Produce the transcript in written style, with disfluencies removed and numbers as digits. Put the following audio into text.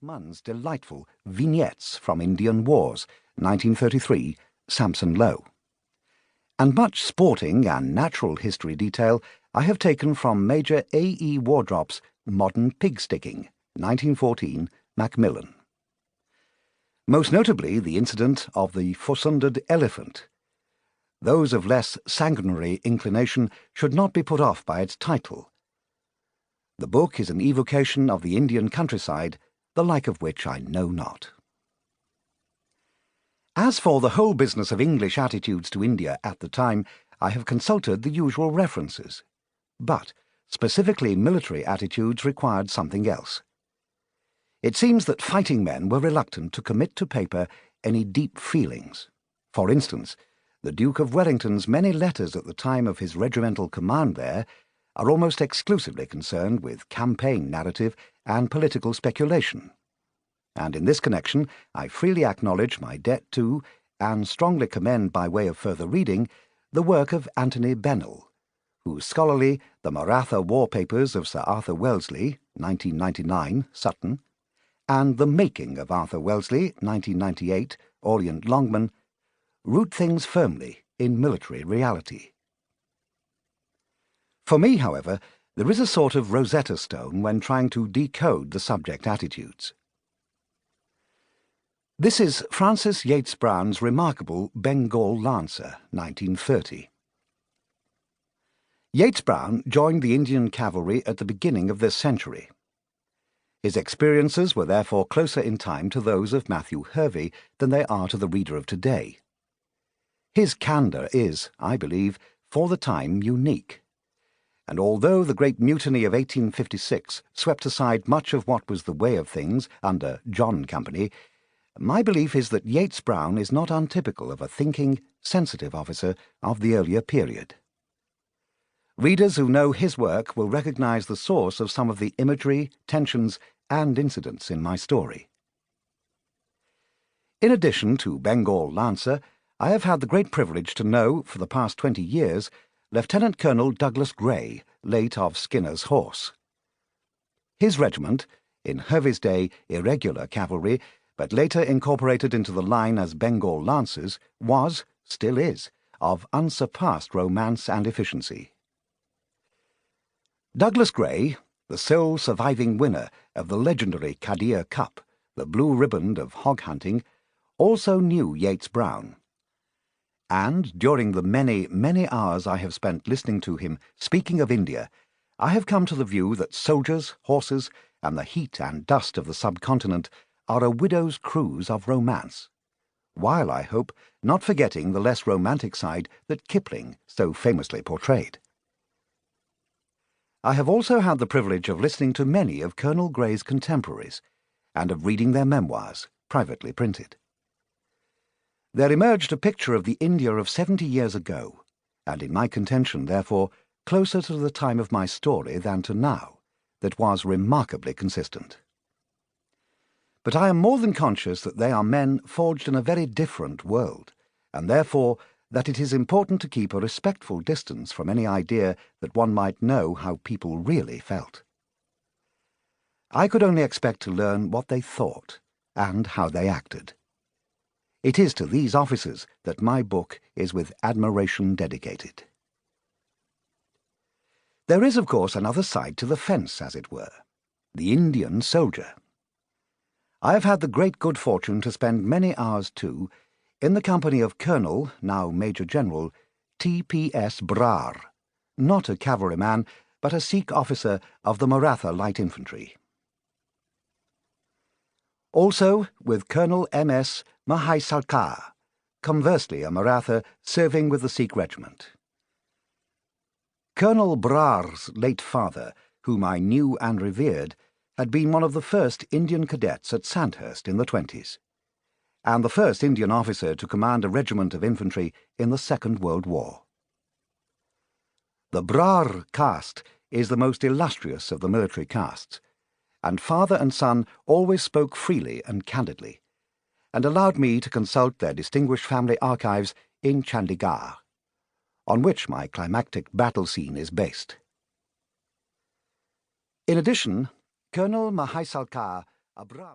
Munn's delightful Vignettes from Indian Wars, 1933, Sampson Low. And much sporting and natural history detail I have taken from Major A. E. Wardrop's Modern Pig-Sticking, 1914, Macmillan. Most notably the incident of the Fusunded Elephant. Those of less sanguinary inclination should not be put off by its title. The book is an evocation of the Indian countryside, the like of which I know not. As for the whole business of English attitudes to India at the time, I have consulted the usual references. But specifically military attitudes required something else. It seems that fighting men were reluctant to commit to paper any deep feelings. For instance, the Duke of Wellington's many letters at the time of his regimental command there are almost exclusively concerned with campaign narrative and political speculation. And in this connection, I freely acknowledge my debt to, and strongly commend by way of further reading, the work of Anthony Bennell, whose scholarly The Maratha War Papers of Sir Arthur Wellesley, 1999, Sutton, and The Making of Arthur Wellesley, 1998, Orient Longman, root things firmly in military reality. For me, however, there is a sort of Rosetta Stone when trying to decode the subject attitudes. This is Francis Yates Brown's remarkable Bengal Lancer, 1930. Yates Brown joined the Indian cavalry at the beginning of this century. His experiences were therefore closer in time to those of Matthew Hervey than they are to the reader of today. His candour is, I believe, for the time unique. And although the great mutiny of 1856 swept aside much of what was the way of things under John Company, my belief is that Yates Brown is not untypical of a thinking, sensitive officer of the earlier period. Readers who know his work will recognise the source of some of the imagery, tensions, and incidents in my story. In addition to Bengal Lancer, I have had the great privilege to know, for the past 20 years, Lieutenant Colonel Douglas Grey, late of Skinner's Horse. His regiment, in Hervey's day irregular cavalry, but later incorporated into the line as Bengal Lancers, was, still is, of unsurpassed romance and efficiency. Douglas Grey, the sole surviving winner of the legendary Kadir Cup, the blue riband of hog hunting, also knew Yates Brown. And during the many hours I have spent listening to him speaking of India, I have come to the view that soldiers, horses, and the heat and dust of the subcontinent are a widow's cruise of romance, while, I hope, not forgetting the less romantic side that Kipling so famously portrayed. I have also had the privilege of listening to many of Colonel Grey's contemporaries, and of reading their memoirs, privately printed. There emerged a picture of the India of 70 years ago, and in my contention, therefore, closer to the time of my story than to now, that was remarkably consistent. But I am more than conscious that they are men forged in a very different world, and therefore that it is important to keep a respectful distance from any idea that one might know how people really felt. I could only expect to learn what they thought, and how they acted. It is to these officers that my book is with admiration dedicated. There is, of course, another side to the fence, as it were, the Indian soldier. I have had the great good fortune to spend many hours, too, in the company of Colonel, now Major General, T.P.S. Brar, not a cavalryman, but a Sikh officer of the Maratha Light Infantry. Also with Colonel M.S. Mahaisalkar, conversely a Maratha serving with the Sikh regiment. Colonel Brar's late father, whom I knew and revered, had been one of the first Indian cadets at Sandhurst in the 20s, and the first Indian officer to command a regiment of infantry in the Second World War. The Brar caste is the most illustrious of the military castes, and father and son always spoke freely and candidly, and allowed me to consult their distinguished family archives in Chandigarh, on which my climactic battle scene is based. In addition, Colonel Mahaisalkar Abram